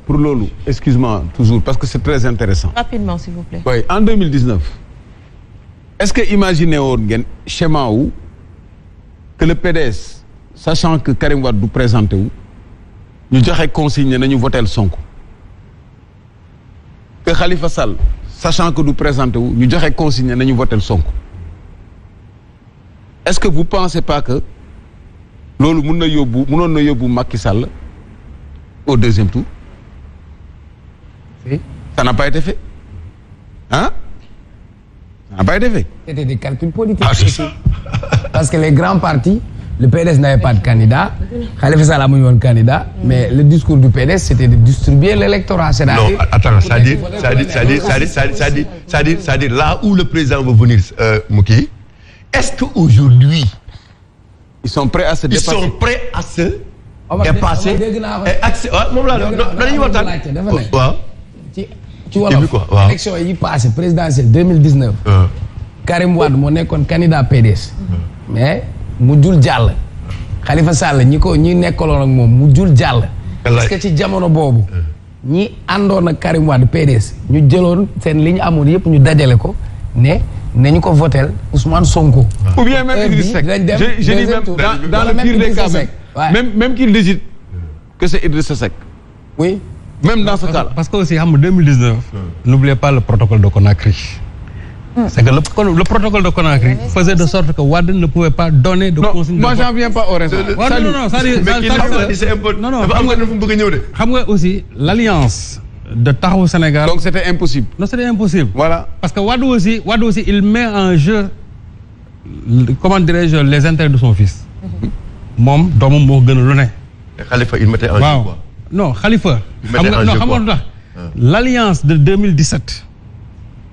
pour loolu excuse-moi toujours parce que c'est très intéressant. Rapidement s'il vous plaît. Oui, en 2019 est-ce que imaginez woon ngeen schéma wu que le PDS sachant que Karim Wade du présenté wu ñu joxe consigne nañu votel Sonko que Khalifa Sall sachant que du présenté wu ñu joxe consigne nañu votel Sonko est-ce que vous pensez pas que loolu mënoon na yóbbu Macky Sall au deuxième tour? Oui. Ça n'a pas été fait. Hein? Ça n'a pas été fait. C'était des calculs politiques. Parce que les grands partis, le PDS n'avait pas de candidat, Khalifa Sall a eu un candidat, mais le discours du PDS c'était de distribuer l'électorat. Non, attends, ça dit là où le président veut venir, Mouki, est-ce qu'aujourd'hui, ils sont prêts à se dépasser? Ils sont prêts à se dépasser et accès. Moom laa dañuy waxtaan. Waaw. ci wolof élection yi passé présidentielle 2019. Karim Wade moo nekkoon candidat PDS. mais mu jul jàll. Khalifa Sall ñi nekkaloon ak moom mu jul jàll. parce que ci jamono boobu. ñi àndoon ak Karim Wade PDS ñu jëloon seen li ñu amoon yëpp ñu dajale ko nañu ko votel Ousmane Sonko. ou bien même Idriss Seck. je dis même dans le pire des cas même qu'il décide que c'est Idriss Seck. Oui. Même dans ce cas-là. Parce que aussi, en 2019, n'oubliez pas le protocole de Conakry. C'est que le protocole de Conakry faisait de sorte que Wade ne pouvait pas donner de consigne. Moi, j'en viens pas au reste. Non, aussi, l'alliance de Taxawu Sénégal. Donc c'était impossible. Non, c'était impossible. Voilà. Parce que Wade aussi, il met en jeu, comment dirais-je, les intérêts de son fils. Mom, doomam moo gën a lu ne. Khalifa, il mettait en jeu quoi? Non, Khalifa. L'alliance de 2017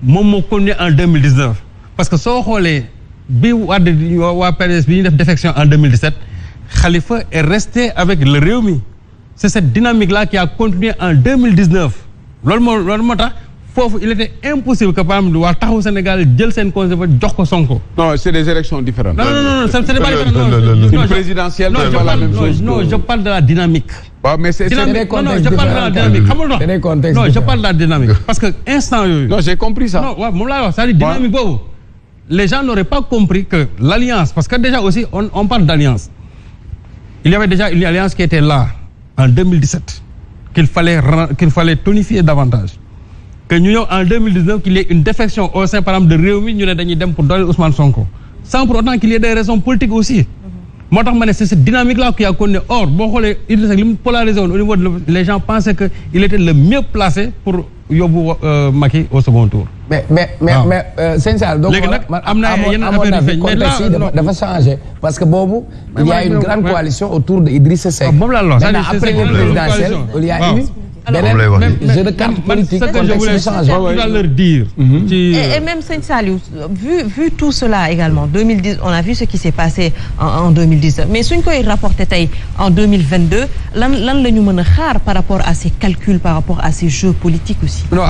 moom moo continué en 2019 parce que soo xoolee bi waa PDS bi ñu def défection en 2017 Khalifa est resté avec le Rewmi. C'est cette dynamique là qui a continué en 2019 loolu moo tax foofu il était impossible que par exemple waa Taxawu Sénégal jël seen conseil ba jox ko Sonko. Non, c'est des élections différentes. Non, c'est pas différent. Une présidentielle, c'est pas la même chose. Non, je parle de la dynamique. Mais c'est non, je parle de la dynamique. Non, je parle de la dynamique. Parce que instant... Non, j'ai compris ça. Non, ça dit dynamique. Les gens n'auraient pas compris que l'alliance, parce que déjà aussi, on parle d'alliance. Il y avait déjà une alliance qui était là, en 2017, qu'il fallait tonifier davantage. Que nous, en 2019, qu'il y ait une défection au sein, par exemple, de Rewmi, nous avons pour donner Ousmane Sonko. Sans pour autant qu'il y ait des raisons politiques aussi. Moi, c'est cette dynamique-là qui a connu. Or, polarisé au niveau de les gens pensaient qu'il était le mieux placé pour Yobu Macky au second tour. Mais c'est ça. Donc, à mon avis, le contexte doit changer. Parce que Bobo, il y a une grande coalition autour d'Idriss Seck. Après le présidentiel, il y a eu jeu de cartes politiques, contexte change. Je dois leur dire. Et même Saint-Saliou, vu tout cela également, 2010, on a vu ce qui s'est passé en 2019. Mais si on peut rapporter en 2022, lan la ñu mën a xaar par rapport à ces calculs, par rapport à ces jeux politiques aussi. Non,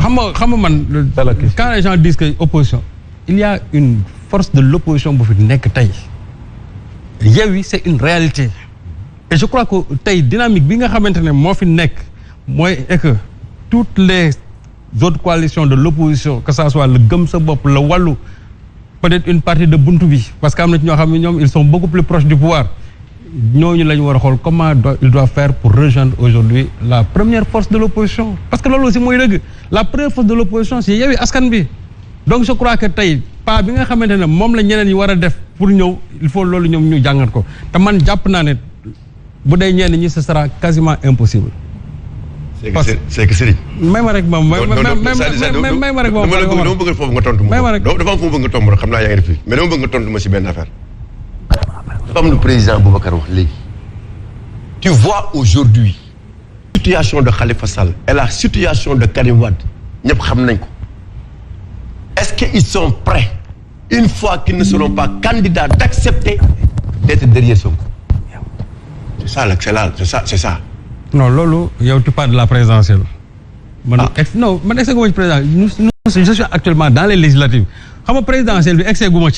quand les gens disent que opposition, il y a une force de l'opposition bu fi nekk tey. Yewwi c'est une réalité. Et je crois que tey dynamique bi nga xamante ne moo fi nekk est que toutes les autres coalitions de l'opposition, que ça soit le Gëm Sa Bopp, le Wallu, peut-être une partie de Buntu Bi, parce que ils sont beaucoup plus proches du pouvoir. Nous devons comment ils doivent faire pour rejoindre aujourd'hui la première force de l'opposition. Parce que là aussi, la première force de l'opposition, c'est Yewwi Askan Wi. Donc je crois que tey pas bi nga xamante ne moom la ñeneen yi war a def pour ñëw il faut loolu ñoom ñu jàngat ko te man jàpp naa ne bu dee ñenn ñi ce sera quasiment impossible. c'est que Serigne. may ma rek moom may ma rek moom. dama bëgg foofu nga tontu ma. dafa am fu mu bëgg nga tontu ma xam naa yaa ngi def fii mais dama bëgg nga tontu ma si benn affaire. dafa am lu président Boubacar wax léegi. tu vois aujourd'hui la situation de Khalifa Sall et la situation de Karim Wade ñëpp xam nañ ko. Est-ce qu'ils sont prêts une fois qu'ils ne seront pas candidats d'accepter d'être derrière Sonko? C'est ça l'accélère, c'est ça. Non, Lolo, tu parles de la présidentielle. Non, je suis président. Je suis actuellement dans les législatives. Comme présidentielle, je suis dans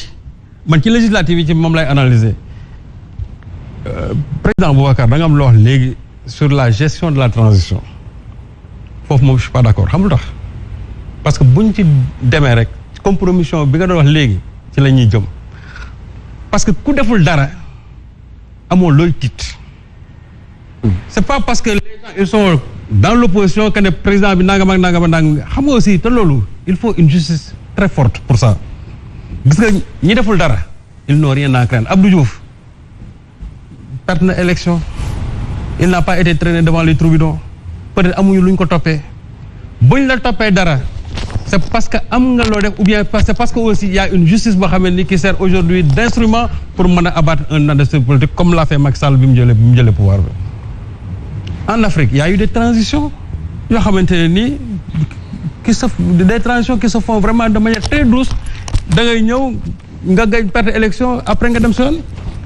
les législatives, je vais analyser. Président Boubacar, sur la gestion de la transition foofu moom je suis pas d'accord xam lu tax parce que buñ ci demee rek compromission bi nga doon wax léegi ci la ñuy jëm parce que ku deful dara amoo looy tiit c'est pas parce que les gens ils sont dans l'opposition que ne président bi nangam ak nangam ak nangam xam nga aussi te loolu il faut une justice très forte pour ça gis nga ñi deful dara ils n'ont rien à craindre Abdou Diouf perte na élection il n'a pas été traîné devant les tribunaux peut-être amuñu luñ ko toppee buñ la toppee dara c'est parce que am nga loo def ou bien c'est parce que aussi il y a une justice boo xam ne qui sert aujourd'hui d'instrument pour mën a abattre un adversaire politique comme l'a fait Macky Sall bi mu jëlee pouvoir bi en Afrique il y a eu des transitions yoo xamante ne nii des transitions qui se font vraiment de manière très douce da ngay ñëw nga gañ perte élection après nga dem si yoon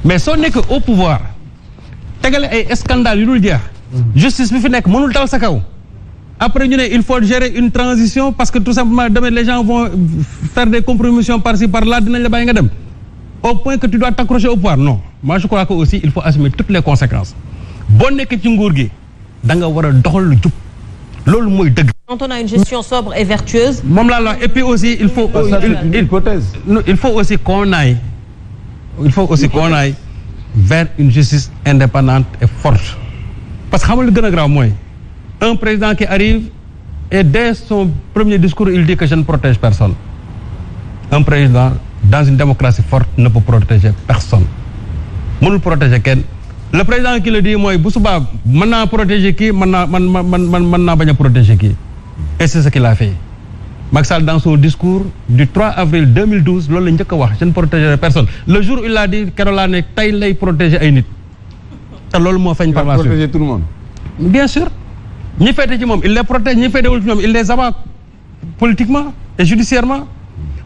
mais soo nekk au pouvoir tegale ay scandales yu dul jeex justice bi fi nekk mënul dal sa kaw après ñu ne il faut gérer une transition parce que tout simplement demain les gens vont faire des compromissions par-ci par-là dinañ la bàyyi nga dem au point que tu dois t'accrocher au pouvoir non moi je crois que aussi il faut assumer toutes les conséquences boo nekk ci nguur gi da nga war a doxal lu jub loolu mooy dëgg. Quand on a une gestion sobre et vertueuse. moom laa la et puis aussi il faut. il faut aussi qu'on aille vers une justice indépendante et forte parce que xam nga lu gën a grave mooy un président qui arrive et dès son premier discours il dit que je ne protège personne un président dans une démocratie forte ne peut protéger personne mënul protéger kenn le président qui le dit mooy bu subaa mën naa protéger kii mën naa bañ a protéger kii et c'est ce qu'il a fait Macky Sall dans son discours du 3 avril 2012 loolu la njëkk a wax je ne protégerai personne le jour où il a dit keroog laa ne tey lay protéger ay nit te loolu moo feeñ par la suite protéger tout le monde bien sûr ñi féete ci moom il les protège ñi féetewul ci moom il les abat politiquement et judiciairement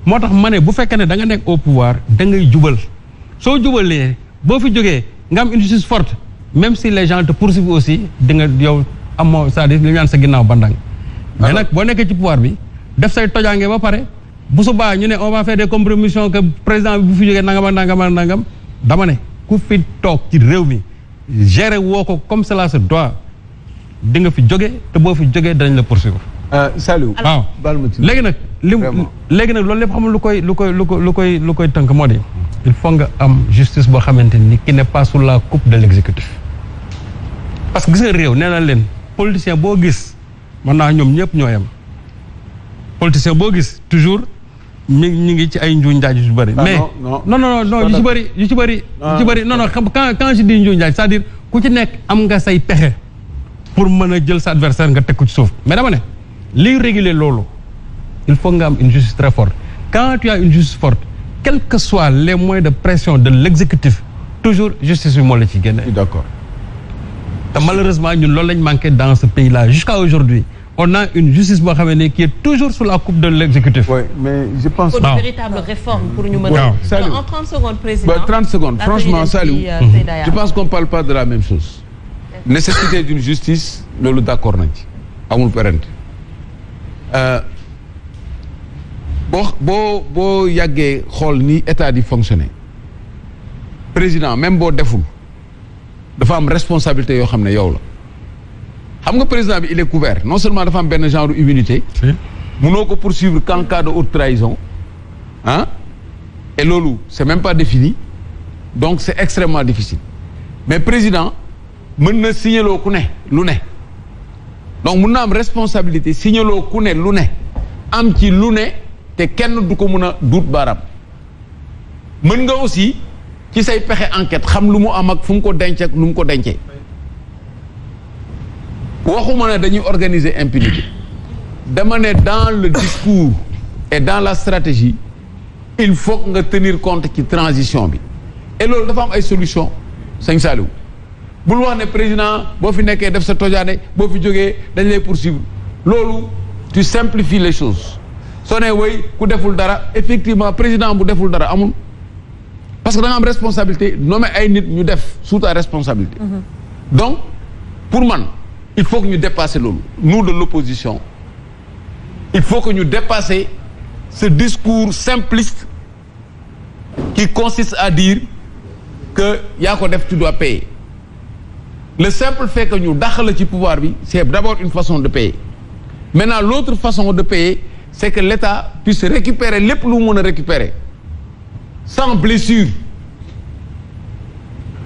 moo tax ma ne bu fekkee ne da nga nekk au pouvoir da ngay jubal soo jubalee boo fi jógee nga am une justice forte même si les gens te poursuivent aussi di nga yow amoo c'est-à-dire li ñu naan sa ginnaaw bandang mais nag boo nekkee ci pouvoir bi def say tojaange ba pare bu subaa ñu ne on va faire des compromissions que président bi bu fi jógee nangam dama ne ku fi toog ci réew mi gérer woo ko comme cela se doit di nga fi jóge te boo fi jógee danañ la poursuivre. Saliou. waaw léegi nag léegi nag loolu lépp xam lu koy tënk moo di il faut nga am justice boo xamante ni qui n'est pas sous la coupe de l'exécutif parce que gis nga réew nee na leen politicien boo gis mën naa ñoom ñëpp ñoo yem politicien boo gis toujours ñu ngi ci ay njuuñ njaaj yu ci bëri mais non yu ci bëri non quand je dis njuuñ njaaj c'est-à-dire ku ci nekk am nga say pexe pour mën a jël sa adversaire nga teg ko ci suuf mais dama ne liy réguler loolu il faut nga am une justice très forte quand tu as une justice forte quels que soient les moyens de pression de l'exécutif toujours justice bi moo la ci génne. D'accord. te malheureusement ñun loolu lañ manqué dans ce pays-là jusqu'à aujourd'hui on a une justice boo xam ne qui est toujours sous la coupe de l'exécutif. Oui, mais je pense. Il faut une véritable réforme pour ñu mën a. En 30 secondes président. 30 secondes franchement Saliou. Je pense qu'on parle pas de la même chose. Nécessité d'une justice loolu d'accord nañ ci amul perante. boo yàggee xool ni état di fonctionner président même boo deful dafa am responsabilité yoo xam ne yow la xam nga président bi il est couvert non seulement dafa am benn genre immunité mënoo ko poursuivre qu'en cas de haute trahison et loolu c'est même pas défini donc c'est extrêmement difficile mais président mën na signaloo ku ne lu ne donc mën na am responsabilité signaloo ku ne lu ne am ci lu ne te kenn du ko mën a duut baaraam mën nga aussi ci say pexe enquête xam lu mu am ak fu mu ko denc ak lu mu ko dencee waxuma ne dañuy organiser impunité dama ne dans le discours et dans la stratégie il faut nga tenir compte ci transition bi et loolu dafa am ay solution sëñ Saliou bul wax ne président boo fi nekkee def sa tojaane boo fi jógee dañ lay poursuivre loolu tu simplifies les choses soo ne woy ku deful dara effectivement président bu deful dara amul parce que da nga am responsabilité nommer ay nit ñu def sous ta responsabilité donc pour man il faut que ñu dépasser loolu nous de l'opposition il faut que ñu dépasser ce discours simpliste qui consiste à dire que yaa ko def tu dois payer le simple fait que ñu dàq la ci pouvoir bi c'est d'abord une façon de payer maintenant l'autre façon de payer c'est que l'État puisse récupérer lépp lu mën a récupérer sans blessure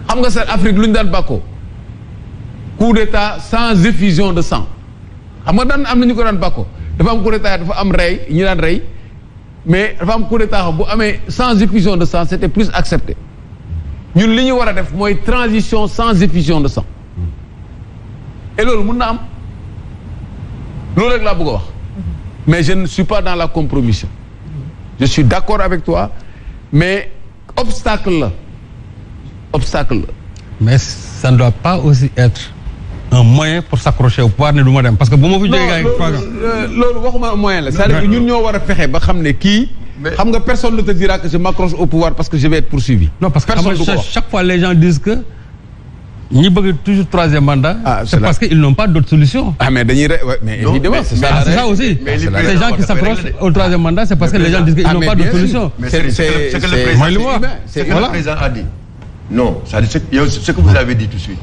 xam nga seen Afrique lu ñu daan bàkkoo coup d'état sans effusion de sang xam nga daan am na ñu ko daan bàkkoo dafa am coup d'état dafa am rey ñi daan rey mais dafa am coup d'état bu amee sans effusion de sang c'était plus accepté ñun li ñu war a def mooy transition sans effusion de sang et loolu mën na am loolu rek laa bëgg a wax mais je ne suis pas dans la compromission je suis d'accord avec toi mais obstacle la mais ça ne doit pas aussi être un moyen pour s'accrocher au pouvoir ne du ma dem parce que bu ma fi jógee gars yi loolu waxuma moyen la c'est-à-dire que ñun ñoo war a fexe ba xam ne kii xam nga personne ne te dira que je m'accroche au pouvoir parce que je vais être poursuivi. Non parce que chaque fois les gens disent que ñi bëgg toujours troisième mandat. C'est parce qu'ils n'ont pas d'autre solution. Mais dañuy mais évidemment c'est ça aussi. Ces gens qui s'accrochent au troisième mandat c'est parce que les gens disent qu'ils n'ont pas d'autre solution. C'est que le président a dit. Non, ce que vous avez dit tout de suite.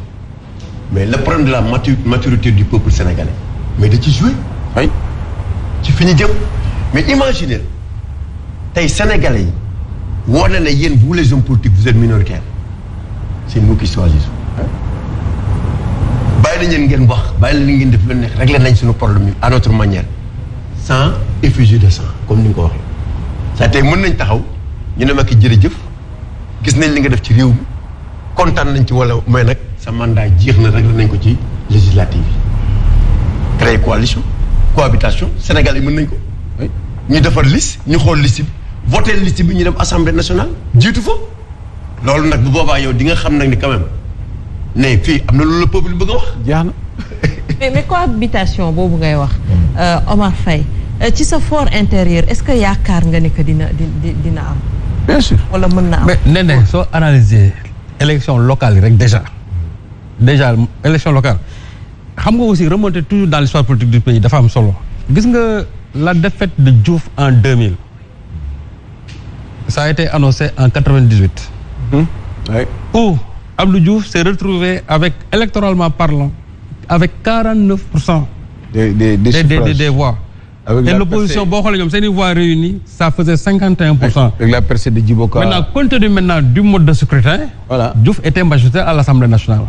Mais le problème de la maturité du peuple sénégalais. Mais de ci jouer. Oui. ci fi ñu jëm. Mais imaginez. tey Sénégalais yi woo na ne yéen vous les hommes politiques vous êtes minoritaires c'est nous qui choisissons bàyyi nañ leen ngeen wax bàyyi leen ngeen def leen neex régler nañ suñu problème à notre manière sans effusion de sang comme ni nga ko waxee saa tey mën nañ taxaw ñu ne ma ki jërëjëf gis nañ li nga def ci réew mi kontaan nañ ci wala mais nag sa mandat jeex na régler nañ ko ci législative yi créer cohabitation Sénégal yi mën nañ ko ñu defar liste ñu xool liste bi voté liste bi ñu dem assemblée nationale jiitu fa loolu nag bu boobaa yow di nga xam nag ni quand même ne fii am na loolu la peuple bëgg a wax. jeex na. mais cohabitation boobu ngay wax Omar Faye ci sa fort intérieur est-ce que yaakaar nga ne que dina am. bien sûr wala mën na am. mais nee na soo analyser élection locale yi rek déjà élection locale xam nga aussi remonter toujours dans l'histoire politique du pays dafa am solo gis nga la défaite de Diouf en 2000. Ça a été annoncé en 98. Oui. Où Abdou Diouf s'est retrouvé avec, électoralement parlant, avec 49% des voix. Avec et l'opposition, c'est une voix réunie, ça faisait 51%. Avec la percée de Djiboka. Maintenant, compte tenu du mode de scrutin, voilà. Diouf était majoritaire à l'Assemblée nationale.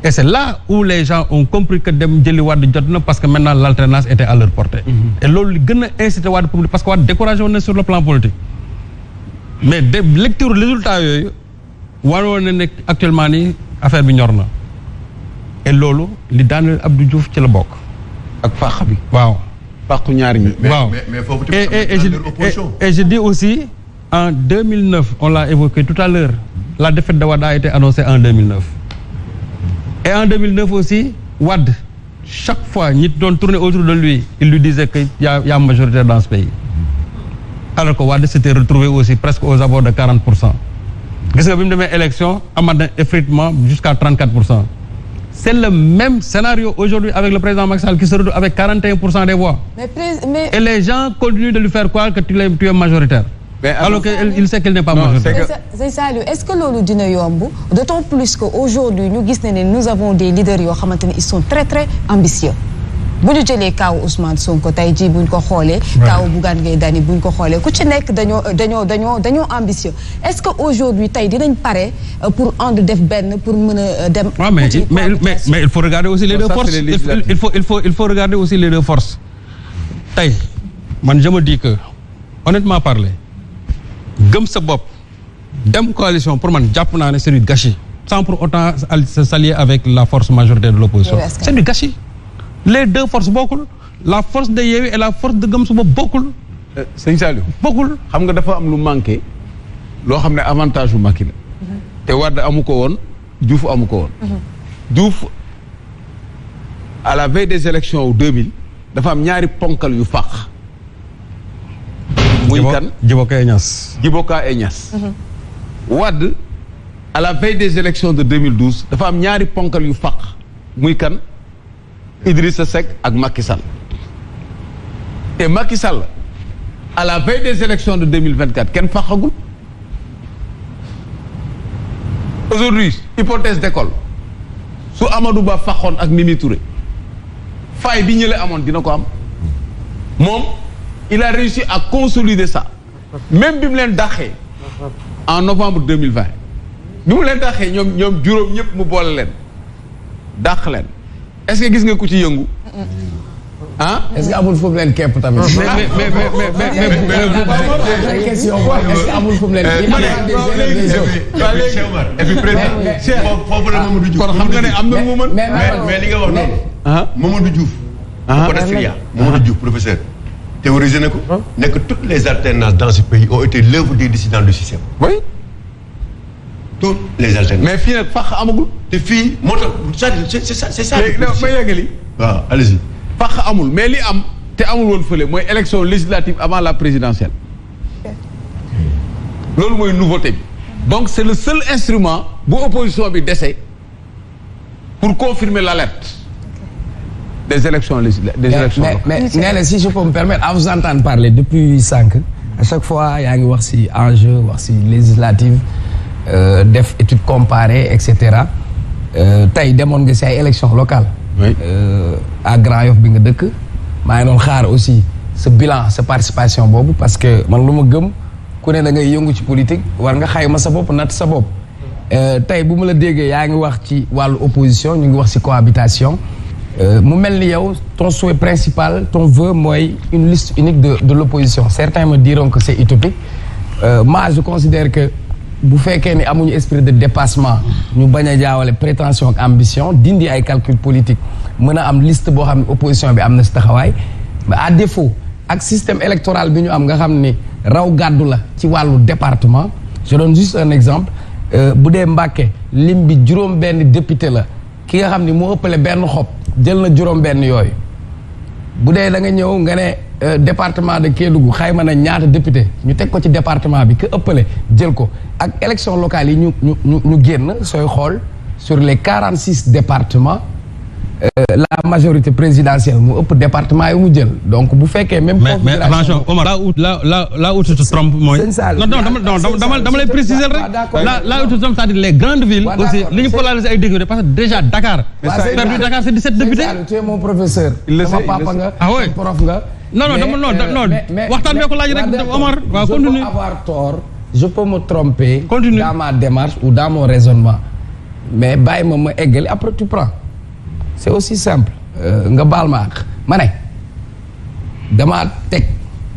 Et c'est là où les gens ont compris que Dem Djeli Wade jotna parce que maintenant l'alternance était à leur portée. Et là, ils ont incité Wade parce que Wade découragé sur le plan politique. Mais des lectures résultats yooyu waroon na nekk actuellement nii affaire bi ñor na et loolu li daaneel Abdou Diouf ci la bokk. ak fàq bi. waaw fàqu ñaari ñi. waaw et je dis aussi en 2009 on l'a évoqué tout à l'heure la défaite de Wade a été annoncée en 2009 et en 2009 aussi Wade chaque fois ñi doon tourner autour de lui il lui disait que y a majorité dans ce pays. Alors que Wade s'était retrouvé aussi presque aux abords de 40%. Gis nga bi mu demee élection amaat na effritement jusqu'à 34%. C'est le même scénario aujourd'hui avec le président Macky Sall qui se retrouve avec 41% des voix. Et les gens continuent de lui faire croire que tu es majoritaire. Alors qu'il sait qu'il n'est pas majoritaire. Sëñ Saliou, est-ce que loolu dina yomb d'autant plus que aujourd'hui ñu gis ne nous avons des leaders yoo xamante ne ils sont très très ambitieux. bu ñu jëlee kaawu Ousmane Sonko tey jii buñ ko xoolee. kaawu Bougane Gueye Dany buñ ko xoolee ku ci nekk dañoo ambitieux est-ce que aujourd'hui tey dinañ pare pour ànd def benn pour mën a dem. mais il faut regarder aussi les deux forces il faut regarder aussi les deux forces. tey man je me dis que honnêtement parler gëm sa bopp dem coalition pour man jàpp naa ne c'est du gâchis sans pour autant s'allier avec la force majoritaire de l'opposition. C'est du gâchis. Les deux forces bokkul la force de Yewwi et la force de Gëm Sa Bopp bokkul. Sëñ Saliou bokkul. xam nga dafa am lu manqué loo xam ne avantage bu Macky la. te Wade amu ko woon Diouf amu ko woon. Diouf à la veille des élections au 2000 dafa am ñaari ponkal yu fàq. muy kan Djiboka et Niass. Djiboka et Niass. Wade à la veille des élections de 2012 dafa am ñaari ponkal yu fàq muy kan. Idrissa Seck ak Macky Sall et Macky Sall à la veille des élections de 2024 kenn fàqagul aujourd'hui hypothèse d'école su Amadou Ba faxoon ak Mimi Touré faay bi ñële amoon dina ko am moom il a réussi à consolider ça même bi mu leen dàqee en novembre 2020 bi mu leen dàqee ñoom juróom ñëpp mu boole leen dàq leen est-ce que gis nga ku ci yëngu ah. est-ce que amul fu mu leen képp tamit. mais question est-ce que amul fu mu leen. et puis président foofu la Mamadou Diouf. kon xam nga ne am na mu mën. mais li nga wax noonu. Mamadou Diouf. Mamadou Diouf professeur. théorisé na ko. ne que toutes les alternances dans ce pays ont été l'œuvre des dissidents du système. oui. toutes les alternances. mais fii nag fax amagul. te fii moo tax c'est ça. léegi ma yeggali. waaw allez-y. fax amul mais li am te amul woon fële mooy élection législative avant la présidentielle. loolu mooy nouveauté bi. donc c'est le seul instrument bu opposition bi dese pour confirmer l'alerte des élections législatives des élections locales. mais Ndella, si je peux me permettre à vous entendre parler depuis 5 à chaque fois yaa ngi wax ci enjeu wax ci législative def étude comparée et cetera tey demoon nga ci ay élections locales. oui à Grand Yoff bi nga dëkk maa ngi doon xaar aussi sa bilan sa participation boobu parce que man lu ma gëm ku ne da ngay yëngu ci politique war nga xayma sa bopp natt sa bopp tey bu ma la déggee yaa ngi wax ci wàllu opposition ñu ngi wax ci cohabitation mu mel ni yow ton souhait principal ton vœu mooy une liste unique de l'opposition certains me diront que c'est utopique moi je considère que bu fekkee ni amuñu esprit de dépassement ñu bañ a jaawale prétention ak ambition dindi ay calcul politique mën a am liste boo xam ne opposition bi am na si taxawaay mais à défaut ak système électoral bi ñu am nga xam ni raw gàddu la ci wàllu département je donne juste un exemple bu dee Mbacké lim bi juróom benn député la ki nga xam ni moo ëppale benn xob jël na juróom benn yooyu bu dee da nga ñëw nga ne département de Kédougou xayma na ñaata député ñu teg ko ci département bi que ëppale jël ko ak élection locale yi ñu génn sooy xool sur les 46 départements la majorité présidentielle mu ëpp département yi mu jël donc bu fekkee même. mais attention Omar là où tu te trompes mooy. non dama lay préciser rek. là où tu te trompes c'est-à-dire les grandes villes. aussi li ñu polariser ay députés parce que déjà Dakar. perdu Dakar c'est 17 députés. tu es mon professeur. sama papa nga. ah oui prof nga. non waxtaan bee ko laaj rek Omar. waaw continue je peux avoir tort je peux me tromper. Continue. dans ma démarche ou dans mon raisonnement mais bàyyi ma eggali après tu prends. c'est aussi simple nga baal ma ak ma ne damaa teg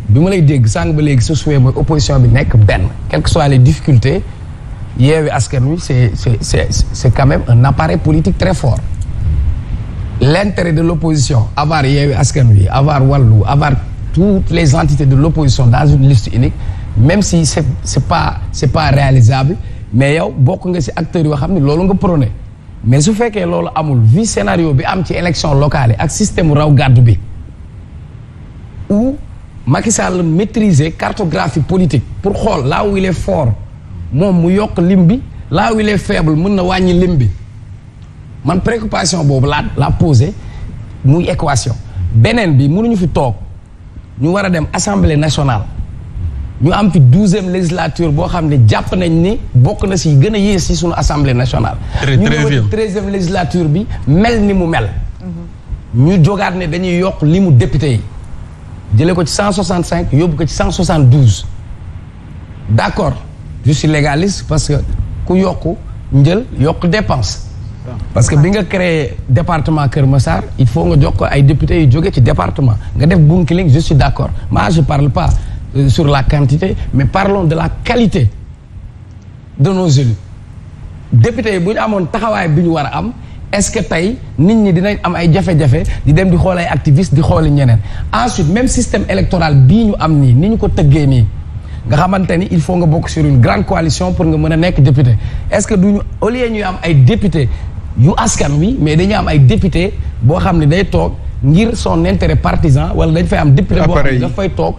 bi ma lay dégg sànq ba léegi sa souhait mooy opposition bi nekk benn quelles que soient les difficultés Yewwi Askan Wi c'est quand même un appareil politique très fort l'intérêt de l'opposition avoir Yewwi Askan Wi avoir Wallu avoir toutes les entités de l'opposition dans une liste unique même si c'est pas réalisable mais yow bokk nga ci acteurs yoo xam ne loolu nga prôné mais su fekkee loolu amul vu scénario bi am ci élection locale yi ak système raw gàddu bi où Macky Sall maîtriser cartographie politique pour xool là où il est fort moom mu yokk lim bi là où il est faible mën na wàññi lim bi man préoccupation boobu la posé muy équation beneen bi mënuñu fi toog ñu war a dem assemblée nationale ñu am fi 12e législature boo xam ne jàpp nañ ni bokk na si gën a yées si suñu assemblée nationale. ñu ñëw 13e législature bi mel ni mu mel. ñu jogaat ne dañuy yokk li mu député yi jëlee ko ci 165 yóbbu ko ci 172. d'accord je suis légaliste parce que ku yokku njël yokk dépense. parce que bi nga créé département Kër Massar il faut nga jox ko ay députés yu jóge ci département nga def Bounkiling je suis d'accord moi je parle pas. Sur la quantité mais parlons de la qualité de nos élus députés yi bu ñu amoon taxawaay bi ñu war a am est-ce que tey nit ñi dinañ am ay jafe-jafe di dem di xool ay activistes di xooli ñeneen ensuite même système électoral bii ñu am nii ni ñu ko tëggee nii nga xamante ni il faut nga bokk sur une grande coalition pour nga mën a nekk député est-ce que duñu au lieu ñuy am ay députés yu askan wi mais dañuy am ay députés boo xam ne day toog ngir son intérêt partisan wala dañ fay am député boo xam ne daf fay toog